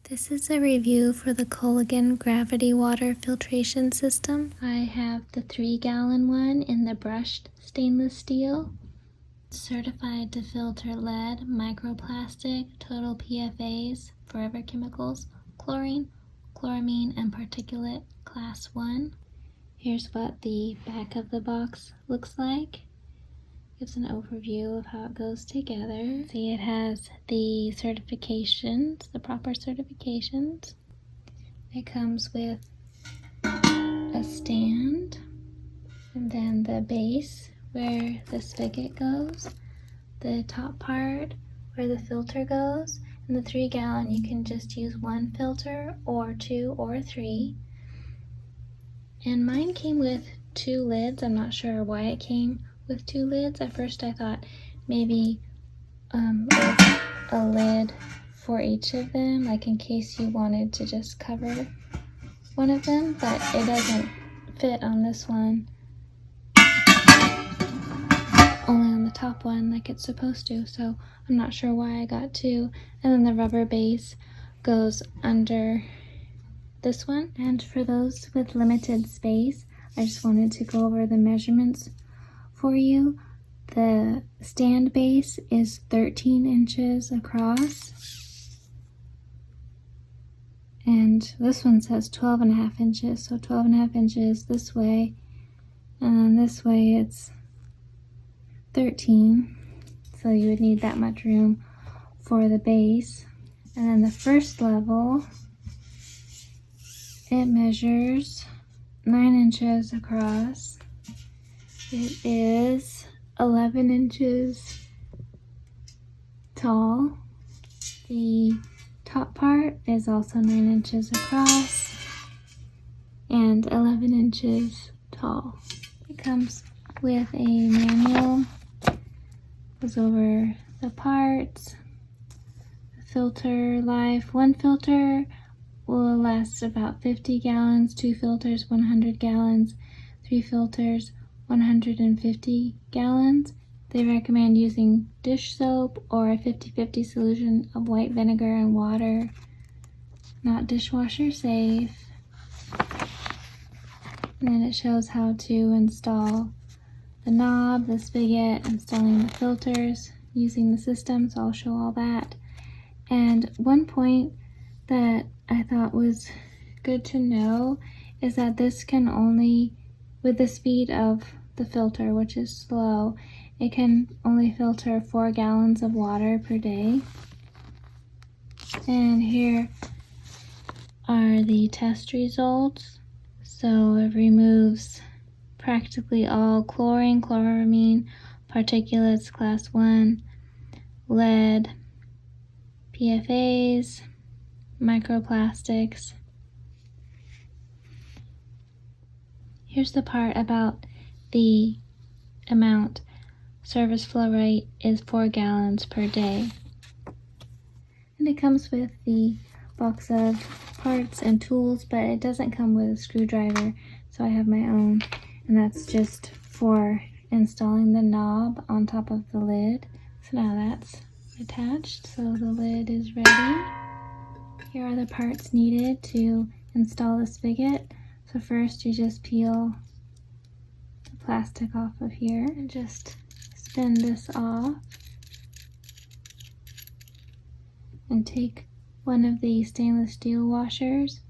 This is a review for the Culligan gravity water filtration system. I have the 3-gallon one in the brushed stainless steel. Certified to filter lead, microplastic, total PFAs, forever chemicals, chlorine, chloramine, and particulate class 1. Here's what the back of the box looks like. Gives an overview of how it goes together. See, it has the certifications, the proper certifications. It comes with a stand, and then the base where the spigot goes, the top part where the filter goes, and the 3-gallon you can just use one filter or 2 or 3. And mine came with 2 lids. I'm not sure why it came with 2 lids. At first I thought maybe a lid for each of them, like in case you wanted to just cover one of them, but it doesn't fit on this one, only on the top one like it's supposed to, so I'm not sure why I got 2. And then the rubber base goes under this one. And for those with limited space, I just wanted to go over the measurements for you. The stand base is 13 inches across, and this one says 12.5 inches, so 12.5 inches this way, and then this way it's 13, so you would need that much room for the base. And then the first level, it measures 9 inches across. It is 11 inches tall. The top part is also 9 inches across and 11 inches tall. It comes with a manual, goes over the parts, the filter life. One filter will last about 50 gallons, 2 filters, 100 gallons, 3 filters, 150 gallons. They recommend using dish soap or a 50-50 solution of white vinegar and water. Not dishwasher safe. And then it shows how to install the knob, the spigot, installing the filters, using the system, so I'll show all that. And one point that I thought was good to know is that this can only, with the speed of the filter, which is slow, it can only filter 4 gallons of water per day. And here are the test results. So it removes practically all chlorine, chloramine, particulates class 1, lead, PFAs, microplastics. Here's the part about the amount. Service flow rate is 4 gallons per day. And it comes with the box of parts and tools, but it doesn't come with a screwdriver, so I have my own, and that's just for installing the knob on top of the lid. So now that's attached, so the lid is ready. Here are the parts needed to install the spigot. So first you just peel the plastic off of here and just spin this off. And take one of the stainless steel washers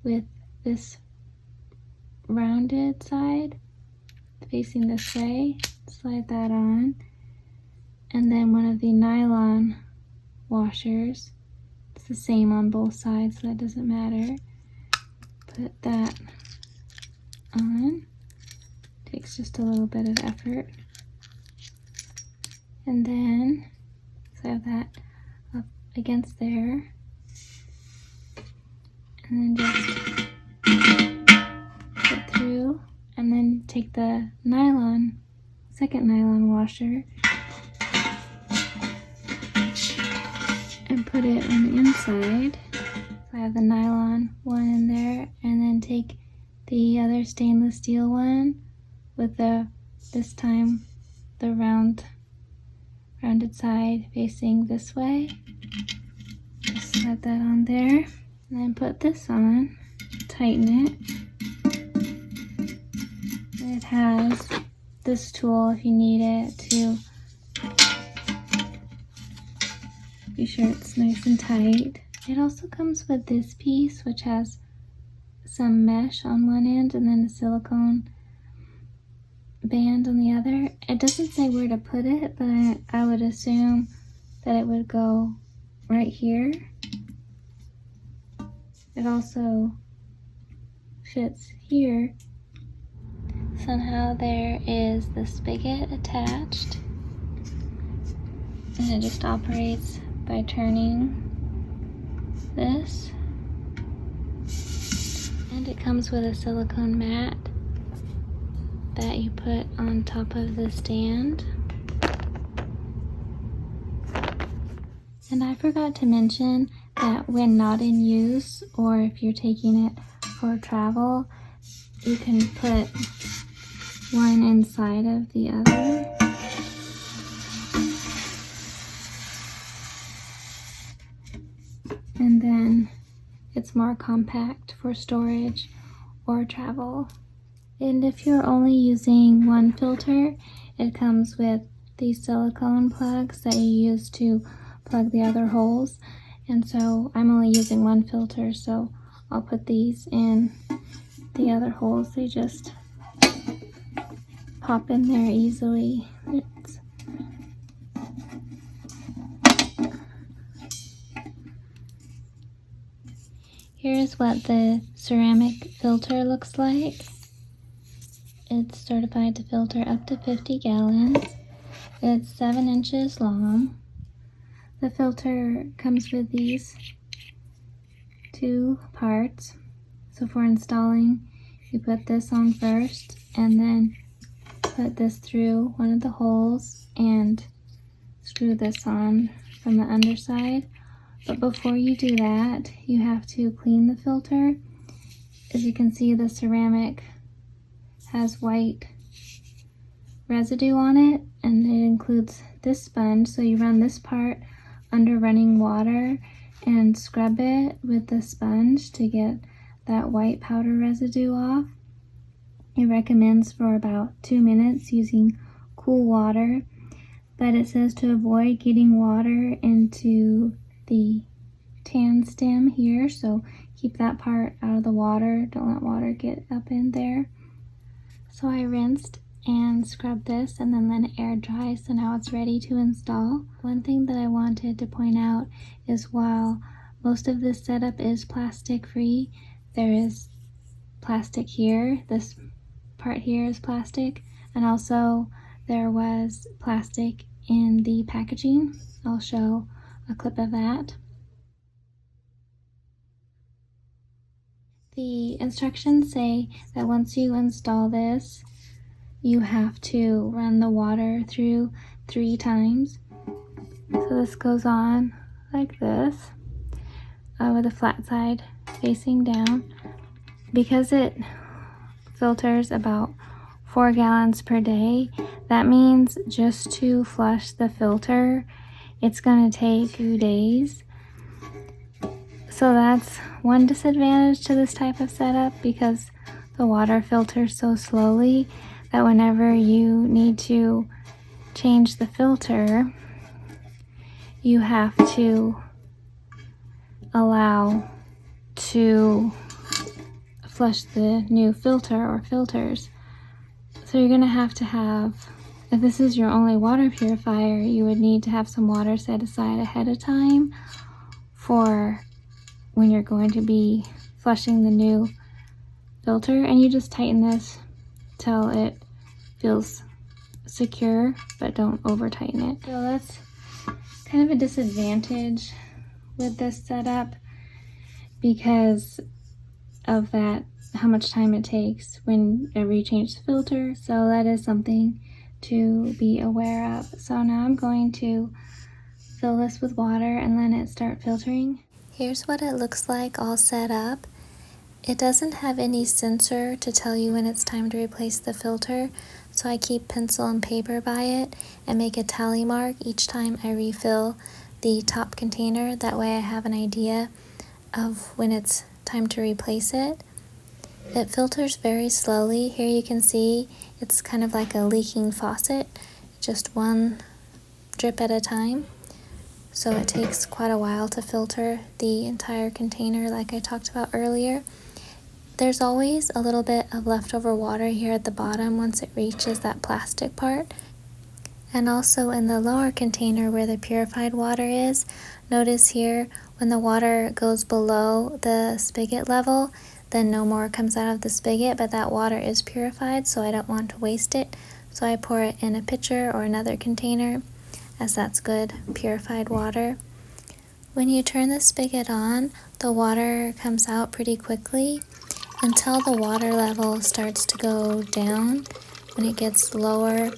with this rounded side facing this way. Slide that on. And then one of the nylon washers. It's the same on both sides, so that doesn't matter. Put that on. Takes just a little bit of effort. And then, so I have that up against there. And then just put through. And then take the nylon, second nylon washer, and put it on the inside. So I have the nylon one in there, and then take the other stainless steel one with this time the rounded side facing this way, Slide that on there, and then put this on, tighten it. It has this tool if you need it to be sure it's nice and tight. It also comes with this piece, which has some mesh on one end and then a silicone band on the other. It doesn't say where to put it, but I would assume that it would go right here. It also fits here. Somehow there is the spigot attached, and it just operates by turning this. And it comes with a silicone mat that you put on top of the stand. And I forgot to mention that when not in use, or if you're taking it for travel, you can put one inside of the other. And then it's more compact for storage or travel. And if you're only using one filter, it comes with these silicone plugs that you use to plug the other holes. And so I'm only using one filter, so I'll put these in the other holes. They just pop in there easily. Here's what the ceramic filter looks like. It's certified to filter up to 50 gallons. It's 7 inches long. The filter comes with these two parts. So for installing, you put this on first and then put this through one of the holes and screw this on from the underside. But before you do that, you have to clean the filter. As you can see, the ceramic has white residue on it, and it includes this sponge. So you run this part under running water and scrub it with the sponge to get that white powder residue off. It recommends for about 2 minutes using cool water, but it says to avoid getting water into the tan stem here, so keep that part out of the water. Don't let water get up in there. So I rinsed and scrubbed this and then let it air dry, so now it's ready to install. One thing that I wanted to point out is while most of this setup is plastic free, there is plastic here. This part here is plastic, and also there was plastic in the packaging. I'll show a clip of that. The instructions say that once you install this, you have to run the water through 3 times. So this goes on like this, with the flat side facing down. Because it filters about 4 gallons per day, that means just to flush the filter, it's going to take 2 days. So that's one disadvantage to this type of setup, because the water filters so slowly that whenever you need to change the filter, you have to allow to flush the new filter or filters. So you're going to have, if this is your only water purifier, you would need to have some water set aside ahead of time for when you're going to be flushing the new filter. And you just tighten this till it feels secure, but don't over tighten it. So that's kind of a disadvantage with this setup because of that, how much time it takes whenever you change the filter. So that is something to be aware of. So now I'm going to fill this with water and let it start filtering. Here's what it looks like all set up. It doesn't have any sensor to tell you when it's time to replace the filter, so I keep pencil and paper by it and make a tally mark each time I refill the top container. That way I have an idea of when it's time to replace it. It filters very slowly. Here you can see it's kind of like a leaking faucet, just one drip at a time. So it takes quite a while to filter the entire container like I talked about earlier. There's always a little bit of leftover water here at the bottom once it reaches that plastic part. And also in the lower container where the purified water is, notice here when the water goes below the spigot level, then no more comes out of the spigot, but that water is purified, so I don't want to waste it. So I pour it in a pitcher or another container, as that's good purified water. When you turn the spigot on, the water comes out pretty quickly until the water level starts to go down. When it gets lower,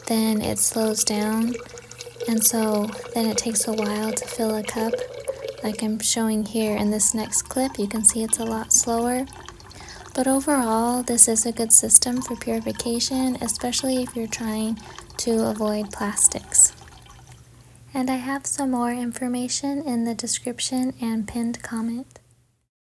then it slows down, and so then it takes a while to fill a cup. Like I'm showing here in this next clip, you can see it's a lot slower. But overall, this is a good system for purification, especially if you're trying to avoid plastics. And I have some more information in the description and pinned comment.